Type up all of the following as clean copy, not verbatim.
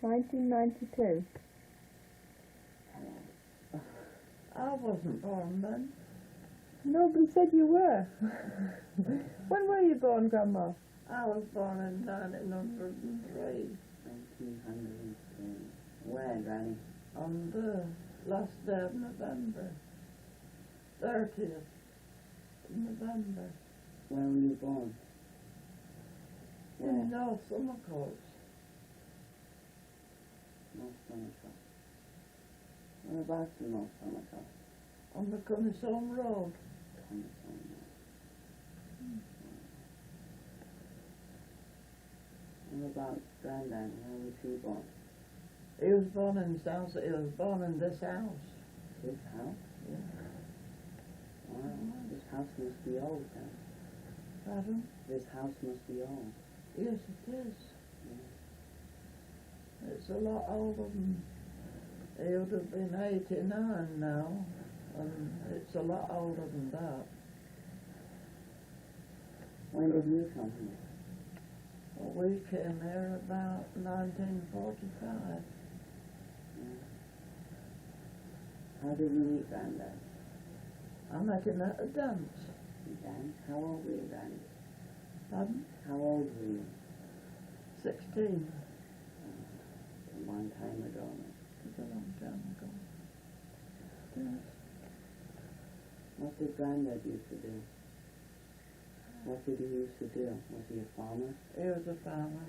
1992. I wasn't born then. Nobody said you were. When were you born, Grandma? I was born in 1903. 1903. Where, Granny? On the last day of November. 30th of November. Where were you born? In North Somercourt. North Somerset. Whereabouts in North Somerset? On the Cunnisholme Road. What about Grandad? Where was he born? He was born in South. He was born in this house. His house? Yeah. Wow, this house must be old then. Pardon? This house must be old. Yes, it is. Yeah. It's a lot older than. He would have been 89 now, and it's a lot older than that. When did you come here? Well, we came here about 1945. Yeah. How did you meet Grandad? I met him at a dance. You danced? How old were you, Granny? Pardon? How old were you? 16. A long time ago. It's a long time ago. Yes. What did Grandad used to do? What did he used to do? Was he a farmer? He was a farmer.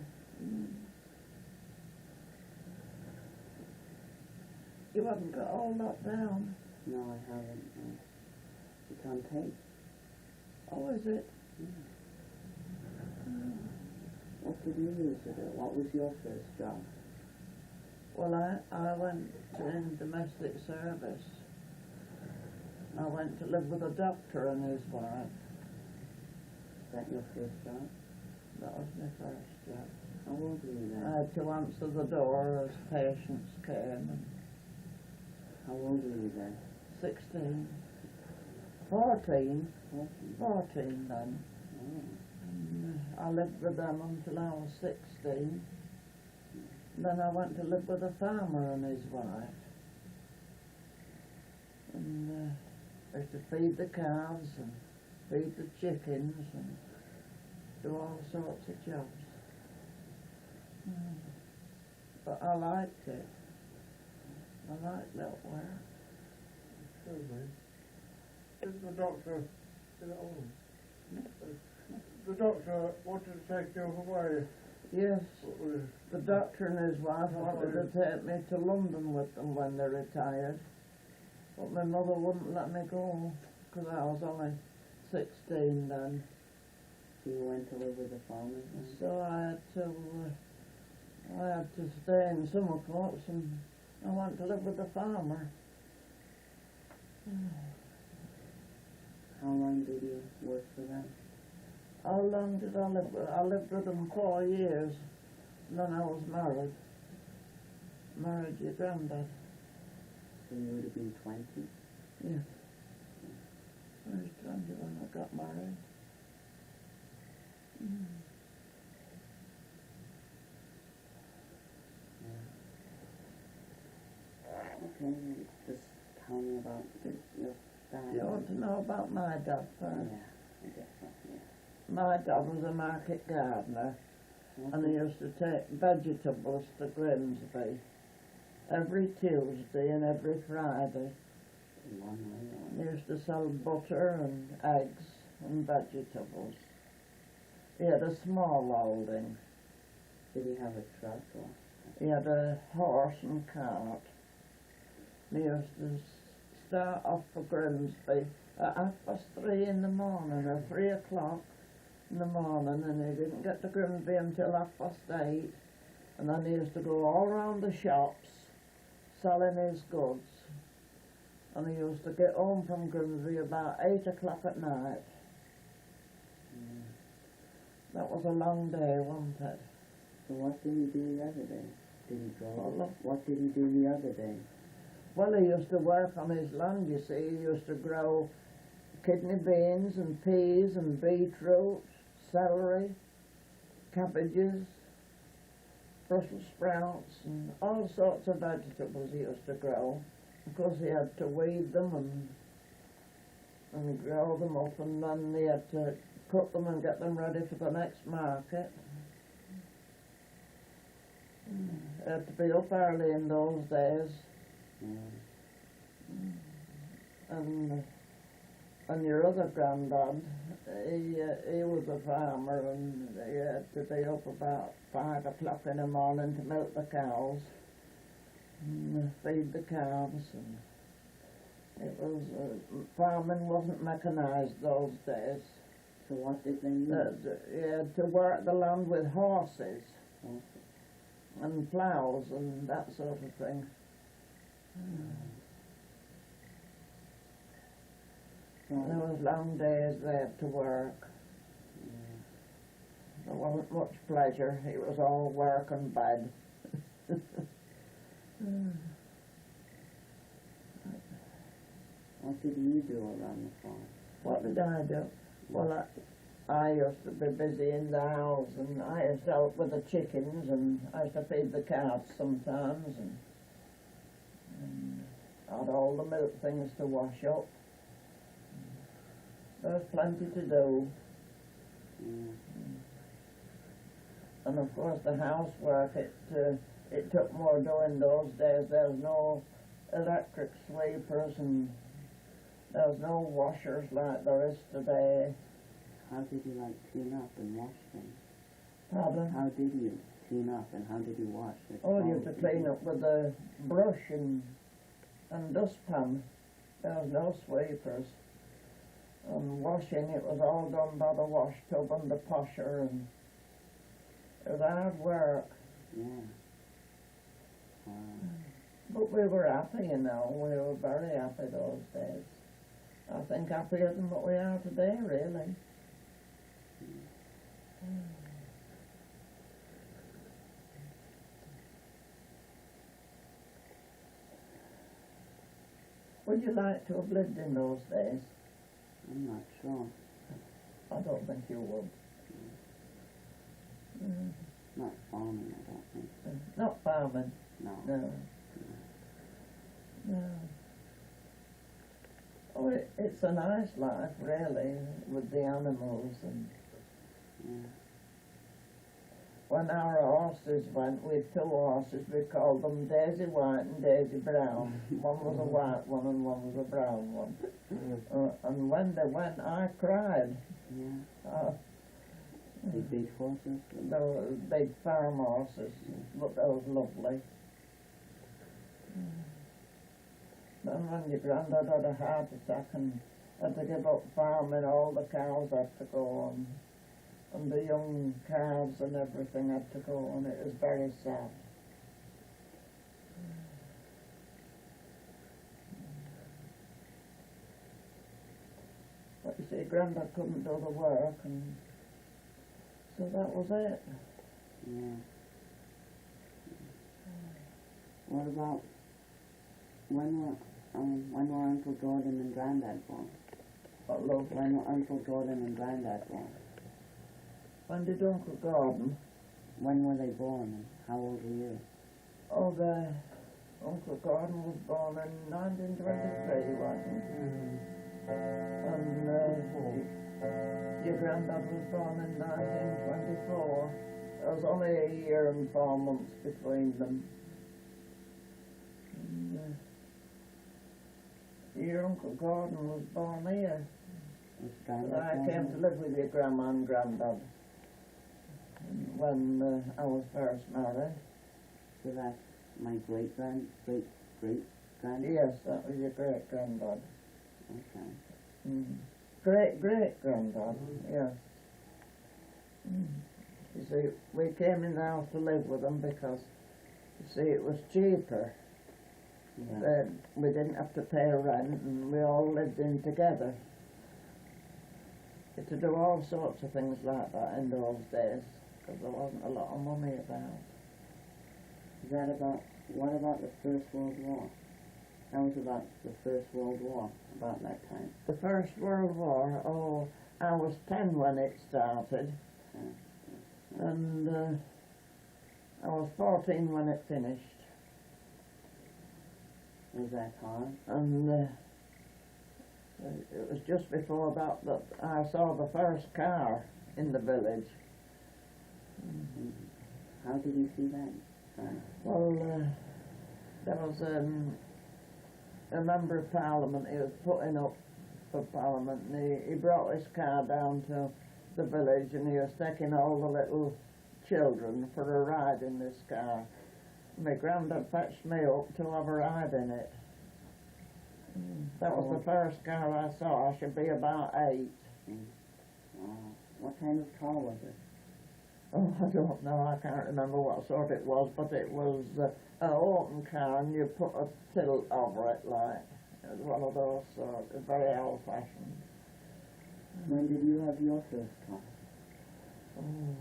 You haven't got all that down. No, I haven't. No. It's on tape. Oh, is it? Yeah. What did you used to do? What was your first job? Well, I went in domestic service. I went to live with a doctor and his wife. Is that your first job? That was my first job. How old were you I then? had to answer the door as patients came. And How old were you then? 16. 14. 14 then. Oh. And I lived with them until I was 16. Then I went to live with a farmer and his wife. And I used to feed the calves and feed the chickens and do all sorts of jobs. But I liked it. I liked that work. Excuse me. Is the doctor still at home? The doctor wanted to take you away. Yes, with- the doctor and his wife wanted to take me to London with them when they retired. But my mother wouldn't let me go because I was only 16 then. So you went to live with the farmers then? So I had to stay in Somercourt and I went to live with the farmer. How long did you work for them? How long did I live with? I lived with them 4 years. And then I was married. Married your granddad. So you would have been 20? Yeah. I was 20 when I got married. Okay, just tell me about your family. You want to know about my dad first? Yeah, I guess so, yeah. My dad was a market gardener and he used to take vegetables to Grimsby every Tuesday and every Friday. Long way He on. used to sell butter and eggs and vegetables. He had a small holding. Did he have a truck or? He had a horse and cart. He used to start off for Grimsby at 3:30 in the morning or 3 o'clock in the morning, and he didn't get to Grimsby until 8:30. And then he used to go all round the shops selling his goods. And he used to get home from Grimsby about 8 o'clock at night. That was a long day, wasn't it? So what did he do the other day? Did he go? Well, What did he do the other day? Well, he used to work on his land, you see. He used to grow kidney beans and peas and beetroot, celery, cabbages, Brussels sprouts and all sorts of vegetables he used to grow. Of course he had to weed them and grow them up, and then he had to cut them and get them ready for the next market. He had to be up early in those days. And your other granddad, he was a farmer, and he had to be up about 5 o'clock in the morning to milk the cows and feed the calves. And it was farming wasn't mechanised those days. So what did they use? You had to work the land with horses and ploughs and that sort of thing. There was long days there to work. There wasn't much pleasure. It was all work and bed. What did you do around the farm? What did I do? Well, I used to be busy in the house, and I used to help with the chickens, and I used to feed the calves sometimes, and had all the milk things to wash up. There was plenty to do. And of course the housework, it took more doing those days. There was no electric sweepers, and there was no washers like there is today. How did you clean up and wash things? Pardon? How did you clean up and how did you wash it? Oh, you had to clean up with a brush and dustpan. There was no sweepers. And washing, it was all done by the wash tub and the posher, and it was hard work. Yeah. But we were happy, you know. We were very happy those days. I think happier than what we are today, really. Would you like to have lived in those days? I'm not sure. I don't think you would. Not farming, I don't think so. Not farming. No. No. No. Oh, it's a nice life, really, with the animals. And when our horses went, we had 2 horses, we called them Daisy White and Daisy Brown. One was a white one and one was a brown one. And when they went, I cried. Yeah. The big horses? They were big farm horses, but they was lovely. Then when your granddad had a heart attack and had to give up farming, all the cows had to go on, and the young calves and everything had to go on. It was very sad. But you see, Grandad couldn't do the work, and so that was it. Yeah. What about when were Uncle Gordon and Grandad born? What, love? When were Uncle Gordon and Grandad born? When did Uncle Gordon? When were they born and how old were you? Oh, Uncle Gordon was born in 1923, wasn't he? And your granddad was born in 1924. There was only a year and 4 months between them. And, your Uncle Gordon was born here. I came to live with your grandma and granddad when I was first married. So that's my great-granddad? Yes, that was your great-granddad. Okay. Great-great-granddad, yes. You see, we came in the house to live with them because, you see, it was cheaper. Yeah. We didn't have to pay rent, and we all lived in together. To do all sorts of things like that in those days, because there wasn't a lot of money about. What about the First World War? That was about the First World War, about that time. The First World War, I was 10 when it started, and I was 14 when it finished. Was that hard? And it was just before that I saw the first car in the village. Mm-hmm. How did you see that? Well, there was a member of Parliament. He was putting up for Parliament, and he brought his car down to the village, and he was taking all the little children for a ride in this car. My granddad fetched me up to have a ride in it. That was the first car I saw. I should be about 8. What kind of car was it? Oh, I don't know. I can't remember what sort it was, but it was an open car, and you put a tilt over it, like. It was one of those sorts, very old-fashioned. When did you have your first car? Oh.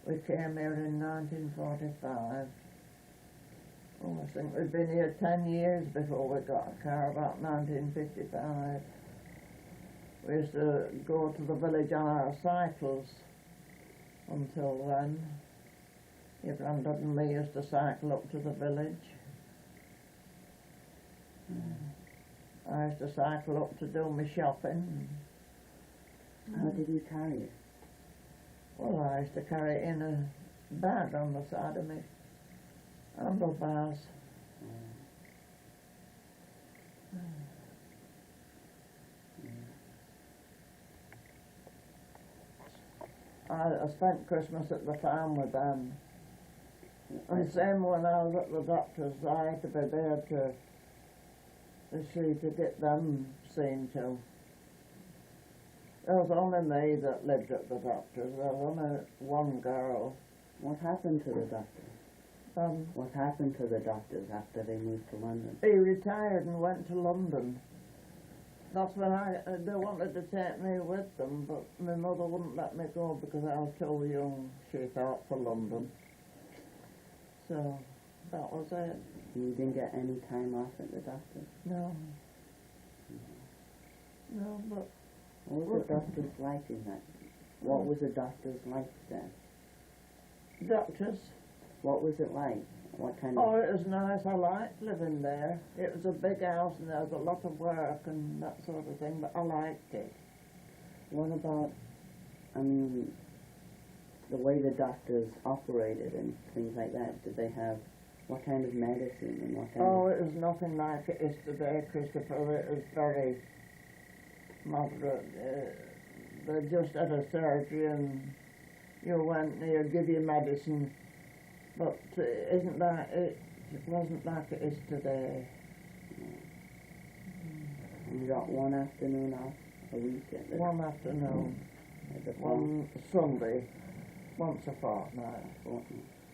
We came here in 1945. Oh, I think we'd been here 10 years before we got a car, about 1955. We used to go to the village on our cycles until then. Your granddad and me used to cycle up to the village. I used to cycle up to do my shopping. How did you carry it? Well, I used to carry it in a bag on the side of me handlebars. I spent Christmas at the farm with them. And same when I was at the doctor's, I had to be there to see to get them seen to. There was only me that lived at the doctor's. There was only one girl. What happened to the doctor? What happened to the doctors after they moved to London? He retired and went to London. That's when they wanted to take me with them, but my mother wouldn't let me go because I was too young, she thought, for London. So, that was it. You didn't get any time off at the doctor? No. No, but... What was the doctor's like in that? What was the doctor's like then? Doctors? What was it like? What kind of... Oh, it was nice. I liked living there. It was a big house and there was a lot of work and that sort of thing, but I liked it. What about, I mean, the way the doctors operated and things like that? Did they have, what kind of medicine and what kind Oh, it was nothing like it is today, Christopher. It was very moderate. They just had a surgery and you went and they'd give you medicine. But it wasn't like it is today. You got one afternoon off a week at the... One afternoon, at the farm? one Sunday, once a fortnight.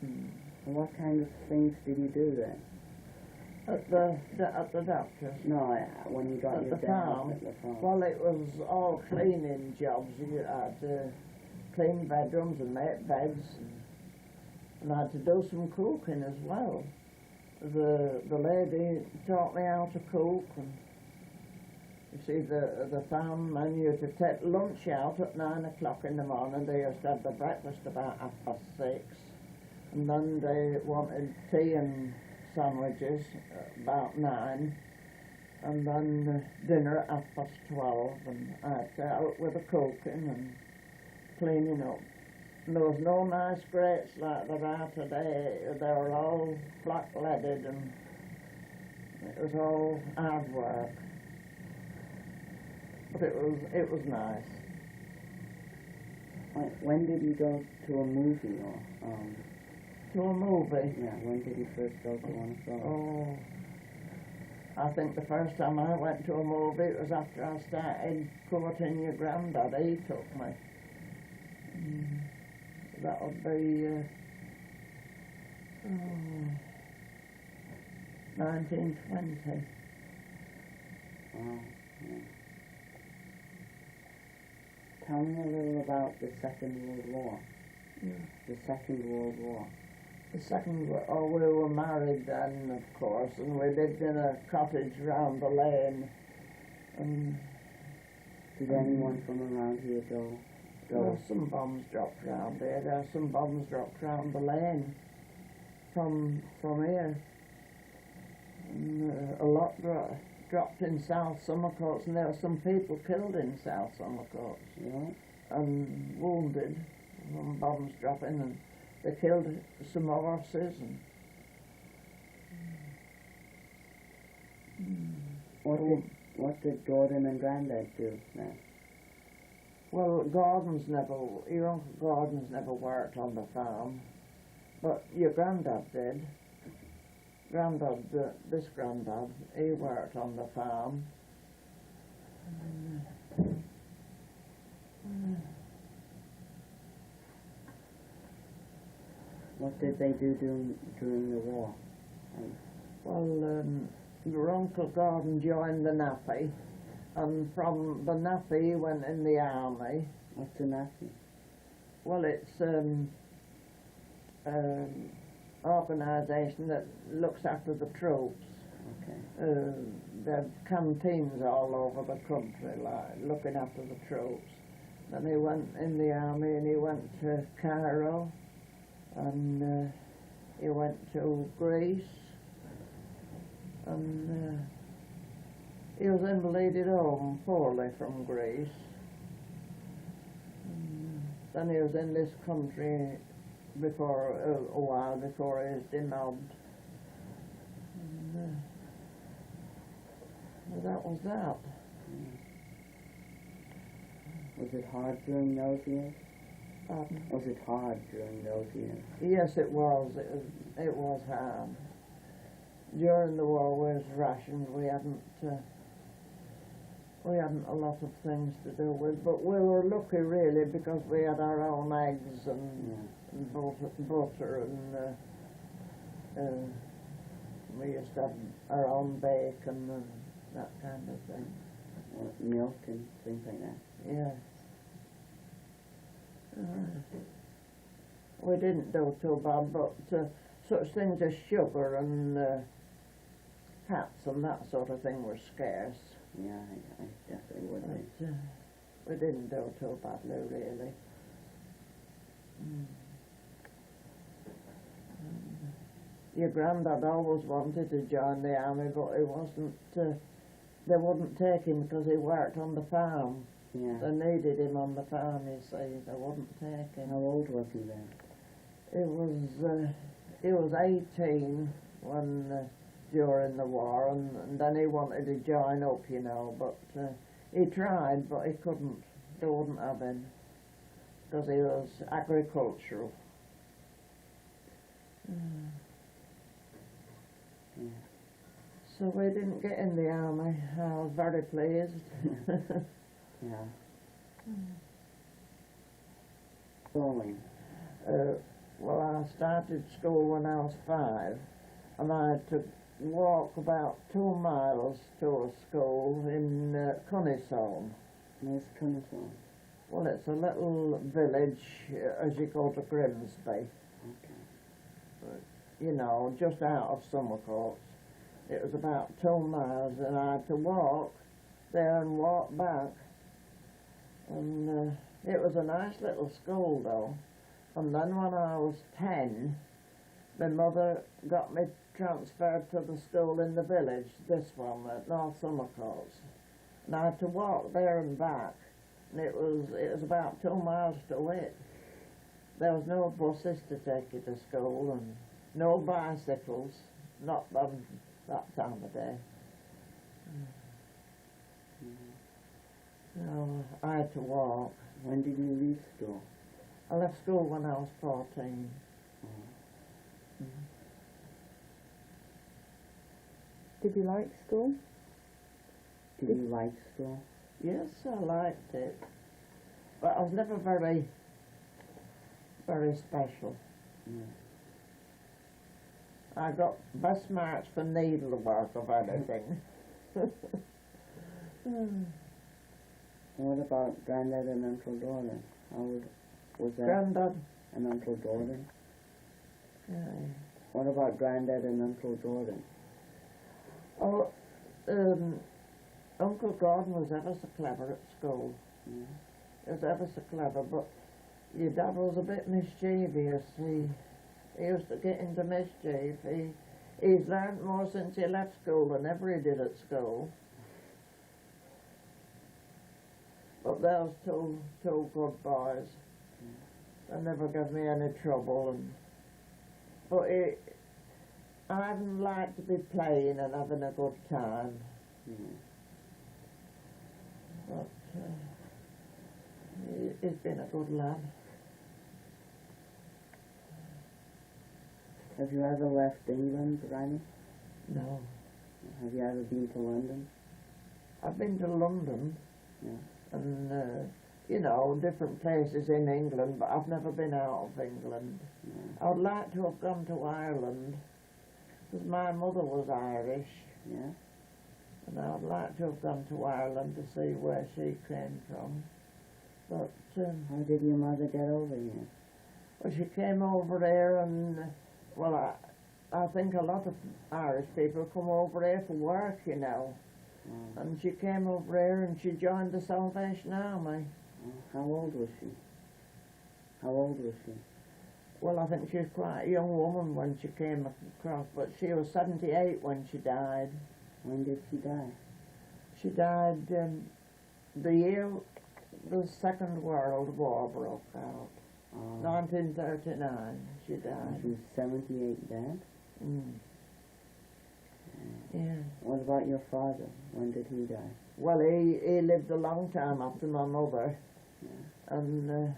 And what kind of things did you do then? At the doctor's. No, when you got At your the day off farm. at the farm. Well, it was all cleaning jobs. You had to clean bedrooms and make beds. And I had to do some cooking as well. The lady taught me how to cook. And you see, the farm man used to take lunch out at 9 o'clock in the morning. They used to have the breakfast about 6:30. And then they wanted tea and sandwiches about 9. And then dinner at 12:30. And I had to out with the cooking and cleaning up. And there was no nice grates like there are today. They were all black-leaded and it was all hard work. But it was nice. When did you go to a movie or... To a movie? Yeah, when did you first go to one of those? Oh, I think the first time I went to a movie it was after I started courting your granddad. He took me. That would be 1920. Oh, yeah. Tell me a little about the Second World War. Yeah. The Second World War. The second, oh, we were married then, of course, and we lived in a cottage round the lane. And did anyone from around here go There were some bombs dropped round there. There were some bombs dropped round the lane from here. And, a lot dropped in South Somercourt, and there were some people killed in South Somercourt, and wounded from bombs dropping, and they killed some horses. And What did Gordon and Grandad do then? well, your Uncle Gordon's never worked on the farm, but your Grandad did. This Grandad, he worked on the farm. What did they do during the war? Well, your Uncle Gordon joined the Naffy, and from the Naffy he went in the army. What's a Nazi? Well, it's organisation that looks after the troops. Okay. There are canteens all over the country, like looking after the troops. Then he went in the army, and he went to Cairo, and he went to Greece, and he was invalided home poorly from Greece. Then he was in this country before a while before he was demobbed. And, well, that was that. Was it hard during those years? Pardon? Was it hard during those years? Yes, it was. It was hard. During the war, we was rationed. We hadn't a lot of things to do with, but we were lucky really because we had our own eggs and butter, and we used to have our own bacon and that kind of thing. Milk and things like that. Yes. We didn't do too bad, but such things as sugar and hats and that sort of thing were scarce. Yeah, I definitely would think. But we didn't do too badly, really. Your Grandad always wanted to join the army, but he wasn't. They wouldn't take him because he worked on the farm. Yeah. They needed him on the farm, you see. They wouldn't take him. How old was he then? He was 18 when during the war, and then he wanted to join up, you know, but he tried, but he couldn't. They wouldn't have him because he was agricultural. Yeah. So we didn't get in the army. I was very pleased. Yeah. Schooling. Well, I started school when I was 5, and I had to walk about 2 miles to a school in Cunnisholm. Where's Cunnisholm? Well, it's a little village as you go to Grimsby. Okay. You know, just out of Somercourt. It was about 2 miles, and I had to walk there and walk back. And it was a nice little school, though. And then when I was 10, my mother got me transferred to the school in the village, this one at North Somercourt. And I had to walk there and back, and it was about 2 miles to it. There was no buses to take you to school, and no bicycles, not then, that time of day. So I had to walk. When did you leave school? I left school when I was 14. Did you like school? Did you like school? Yes, I liked it, but I was never very special. Yeah. I got best marks for needlework of anything. What about Grandad and Uncle Gordon? How was that? Grandad. And Uncle Gordon? Yeah. What about Grandad and Uncle Gordon? Oh, Uncle Gordon was ever so clever at school. Yeah. He was ever so clever, but your dad was a bit mischievous. He used to get into mischief. He's learned more since he left school than ever he did at school. But those two good boys. They never gave me any trouble. But I'd like to be playing and having a good time. But he's been a good lad. Have you ever left England, Granny? No. Have you ever been to London? I've been to London. Yeah. And, different places in England, but I've never been out of England. Yeah. I'd like to have gone to Ireland, because my mother was Irish. Yeah. And I'd like to have gone to Ireland to see where she came from. But, how did your mother get over here? well, she came over there and, well, I think a lot of Irish people come over here for work, And she came over here and she joined the Salvation Army. How old was she? How old was she? Well, I think she was quite a young woman when she came across, but she was 78 when she died. When did she die? She died the year the Second World War broke out. 1939 she died. She was 78 then? Yeah. What about your father? When did he die? Well, he lived a long time after my mother. Yeah. And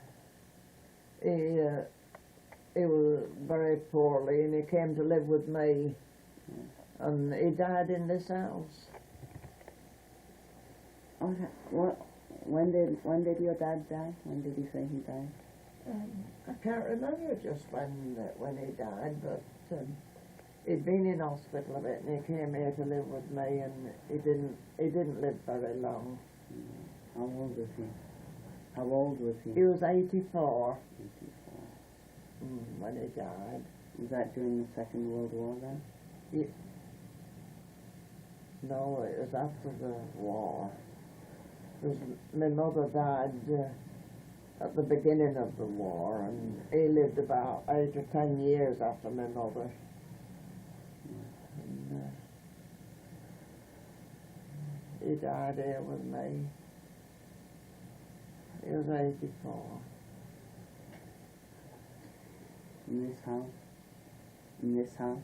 he was very poorly, and he came to live with me. Yeah. And he died in this house. When did your dad die? When did he say he died? I can't remember just when he died, but he'd been in hospital a bit, and he came here to live with me, and he didn't live very long. How old was he? How old was he? He was 84. 84. When he died. Was that during the Second World War then? No, it was after the war. My mother died at the beginning of the war, and he lived about 8 or 10 years after my mother. And, he died here with me. He was 84. In this house? In this house?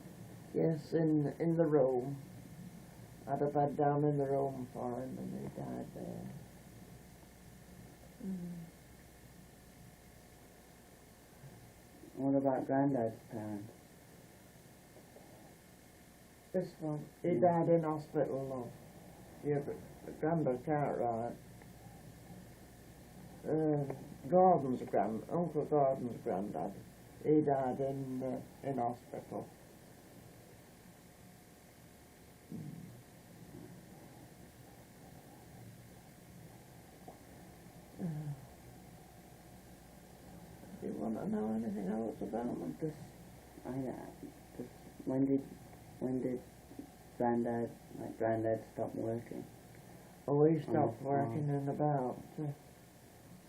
Yes, in the room. I had a bed down in the room for him, and he died there. What about Granddad's parents? This one, he died in hospital, love. Yeah, but Grandad Cartwright. Uncle Gordon's granddad. He died in hospital. Do you want to know anything else about him? When did Granddad stop working? Oh, he stopped working in about,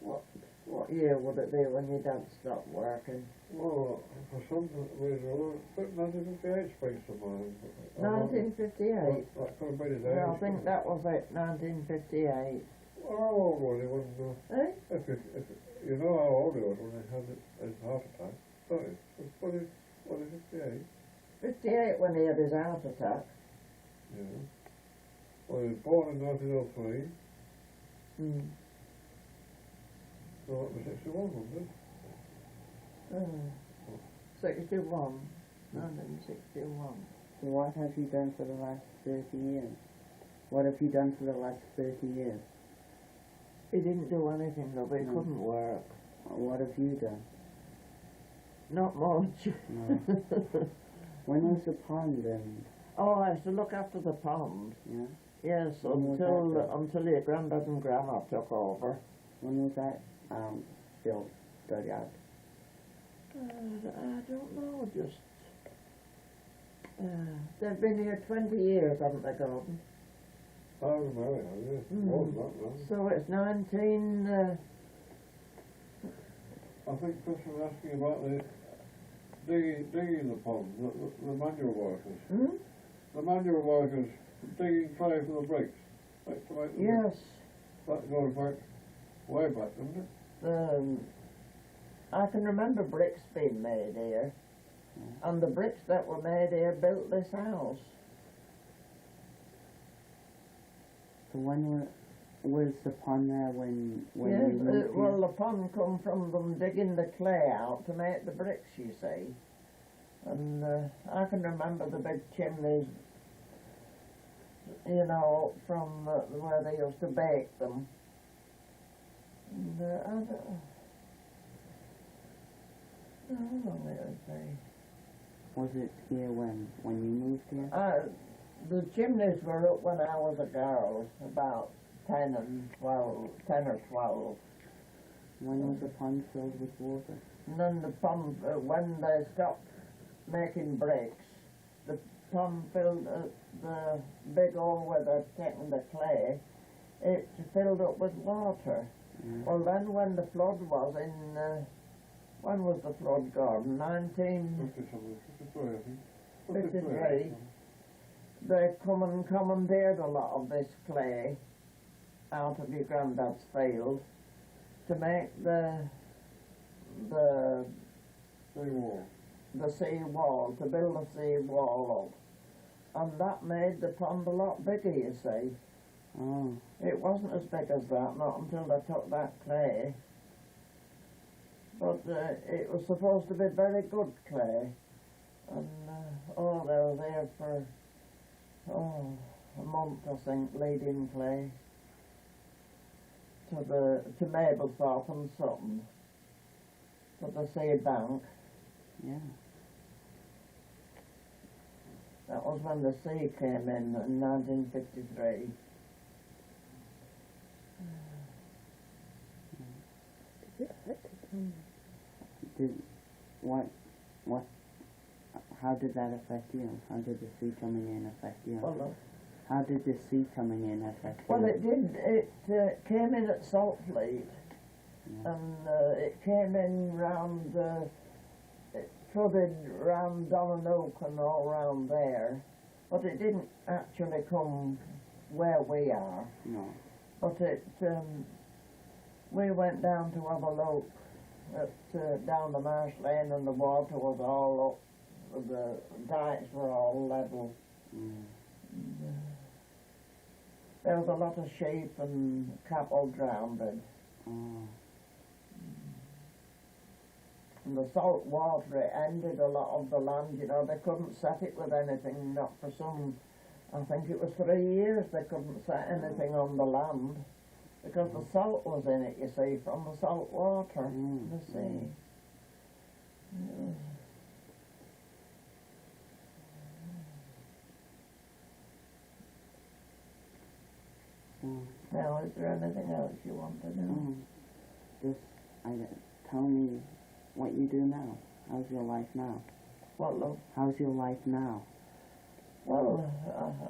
what year would it be when your dad stopped working? Well, for some reason, but 1958 springs to mind. 1958? That could have been his age. Yeah, I think that was it, 1958. Well, how old was he when, Eh? if you know how old he was when he had his heart attack? Sorry, what is 58? 58 when he had his heart attack. Yeah. Well, he was born in 1903. So that was 61, wasn't it? 61. 1961. So what have you done for the last 30 years? What have you done for the last 30 years? He didn't do anything, though, but he couldn't work. What have you done? Not much. No. When was the pond and... Oh, I used to look after the pond. Yeah? Yes, When was that until your granddad and grandma took over. When was that built, dug out? I don't know, just... they've been here 20 years, haven't they, Gordon? I remember, yeah. More than that, man. So it's 19... I think Chris was asking about the digging the pond, the manual workers. Hmm? The manual workers digging clay for the bricks. Like to make the Yes. That goes back, way back, doesn't it? I can remember bricks being made here, and the bricks that were made here built this house. So when was the pond there when Yes, you moved well, here? the pond come from them digging the clay out to make the bricks, you see. And I can remember the big chimneys, you know, from where they used to bake them. And I don't know how long it would be. Was it here when you moved here? The chimneys were up when I was a girl, about 10 or 12. When was the pond filled with water? And then the pond, when they stopped making bricks, the pond filled the big hole where they're taking the clay, it filled up with water. Mm. Well, then when the flood was in, when was the flood, Gordon? 53, I think. 53. They come and commandeered a lot of this clay out of your granddad's field to make the sea wall, to build a sea wall up. And that made the pond a lot bigger, you see. Oh, It wasn't as big as that, not until they took that clay. But it was supposed to be very good clay. And, they were there for, a month, I think, leading clay to Mablethorpe and Sutton, to the sea bank. yeah. That was when the sea came in 1953. How did that affect you? How did the sea coming in affect you? Well, How did the sea coming in affect you? well, it did. It came in at Saltfleet, Yeah. and it came in round, it flooded round Donanoke and all round there, but it didn't actually come where we are. No. But we went down to have a look at down the marsh lane, and the water was all up. The dikes were all level. Mm. There was a lot of sheep and cattle drowned. Oh. And the salt water, it ended a lot of the land, you know, they couldn't set it with anything, not for some, I think it was 3 years they couldn't set anything on the land, because the salt was in it, you see, from the salt water, the sea. Yeah. Now, is there anything else you want to know? Tell me what you do now. How's your life now? What, love? How's your life now? Well,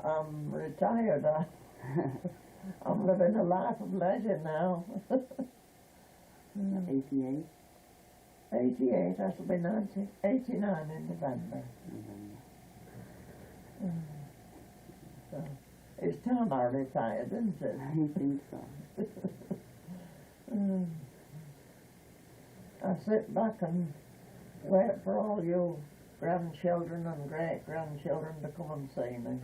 I'm retired. I'm living a life of leisure now. 88? 88, I shall be 89 in November. So, it's time I retired, isn't it? I think so. I sit back and wait for all you grandchildren and great-grandchildren to come and see me.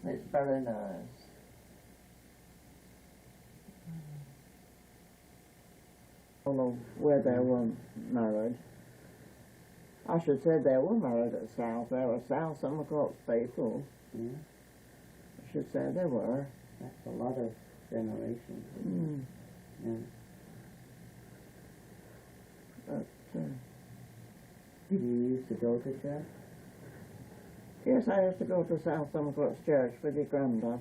It's very nice. Where they were married. I should say they were married at South. They were South Somercourt's people. Yeah, I should say they were. that's a lot of generations. Yeah. But, You used to go to church? yes, I used to go to South Somercourt's church with your granddad.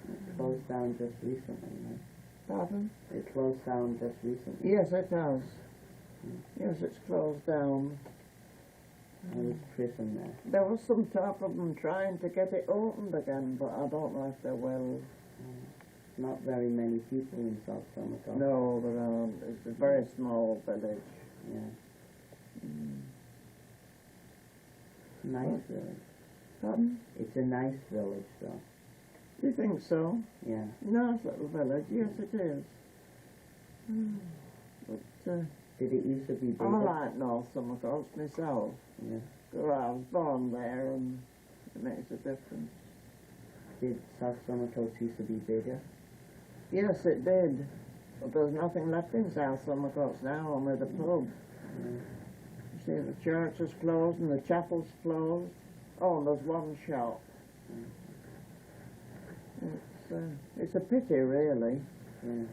It closed down just recently, right? Pardon? It closed down just recently. Yes, it has. Yes, it's closed down. I was christened there. There was some talk of them trying to get it opened again, but I don't know if they will. not very many people in South Somerset. No, there aren't. It's a very small village. Yeah. Nice village. Pardon? It's a nice village, though. Do you think so? Yeah. Nice little village, yes it is. But Did it used to be bigger? I like North Somerset myself. Yeah. 'Cause I was born there and it makes a difference. Did South Somerset used to be bigger? Yes, it did. But there's nothing left in South Somerset now, only the pub. Yeah. You see, the church is closed and the chapel's closed. Oh, and there's one shop. It's a pity, really. Yeah.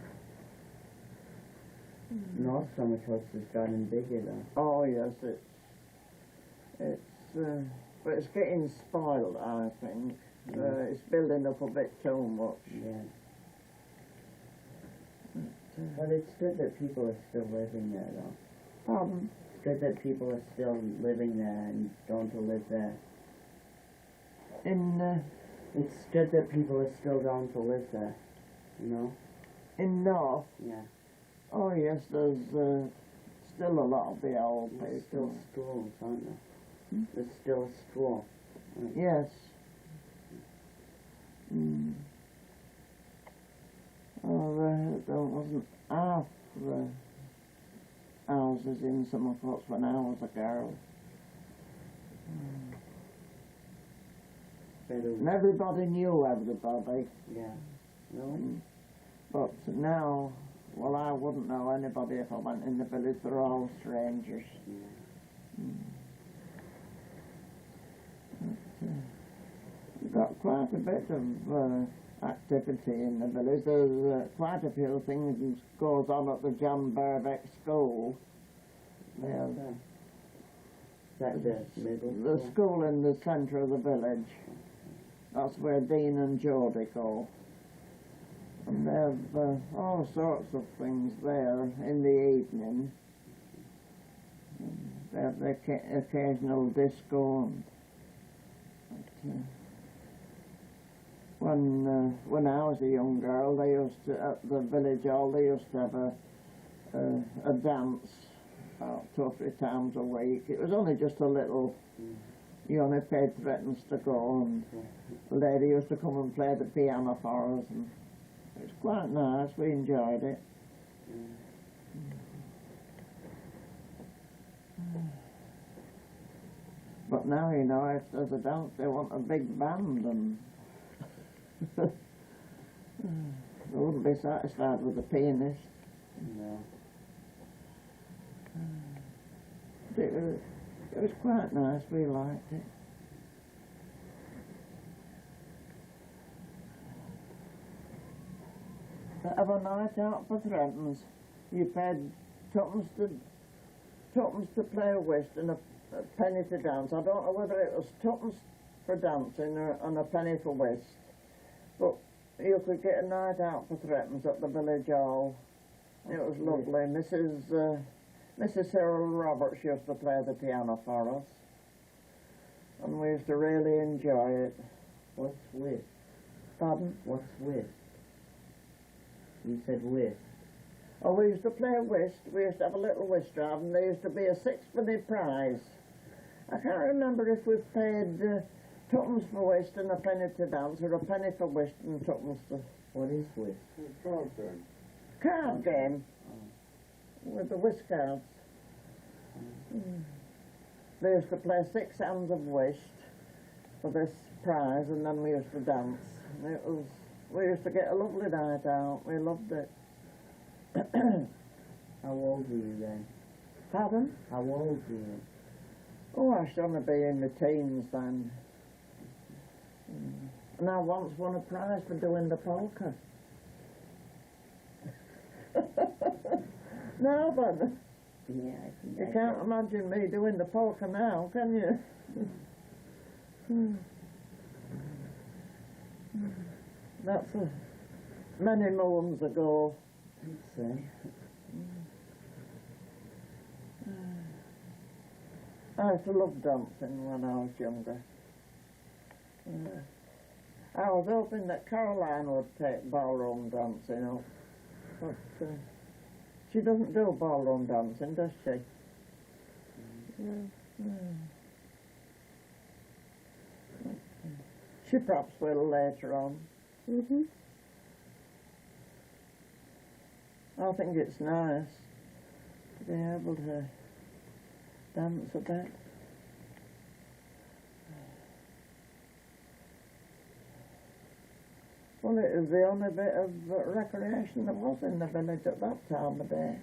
North Somerset has gotten bigger, though. Oh, yes, but it's getting spoiled, I think. It's building up a bit too much. Yeah. But it's good that people are still living there, though. Pardon? It's good that people are still living there and going to live there. It's good that people are still going to live there, you know? In North? Yeah. Oh, yes, there's still a lot of the old There's still people. schools, aren't there? There's still a school. Yes. Oh, there wasn't half the houses in Somerset when I was a girl. And everybody knew everybody. Yeah. Really? But now, well, I wouldn't know anybody if I went in the village. They're all strangers. Yeah. We've got quite a bit of activity in the village. There's quite a few things goes on at the John Birbeck School. Is that the middle The school? school in the centre of the village. That's where Dean and Geordie go. And they've all sorts of things there in the evening. They have the occasional disco. When I was a young girl, they used to, at the village hall, they used to have a dance about 2 or 3 times a week. It was only just a little. You only paid threepence to go, and the lady used to come and play the piano for us, and it was quite nice. We enjoyed it. But now, you know, if there's a dance, they want a big band, and they wouldn't be satisfied with the pianist. No. It was quite nice. We liked it. To have a night out for threepence, you paid twopence to play whist and a penny to dance. I don't know whether it was twopence for dancing and a penny for whist, but you could get a night out for threepence at the village hall. It was lovely. Mrs. Cyril Roberts used to play the piano for us, and we used to really enjoy it. What's whist? Pardon? What's whist? You said whist. Oh, we used to play whist. We used to have a little whist drive, and there used to be a 6-penny prize. I can't remember if we paid twopence for whist and a penny to dance, or a penny for whist and twopence to... What is whist? Card game. Card game. With the whist cards. They used to play 6 hands of whist for this prize, and then we used to dance. We used to get a lovely night out. We loved it. How old were you then? Pardon? How old were you? Oh, I should only be in the teens then. And I once won a prize for doing the polka. No, but Yeah, you can't imagine me doing the polka now, can you? That's many moons ago. say. I used to love dancing when I was younger. I was hoping that Caroline would take ballroom dancing up, but she doesn't do ballroom dancing, does she? No. She perhaps will later on. Mhm. I think it's nice to be able to dance a bit. Well, it was the only bit of recreation there was in the village at that time of day.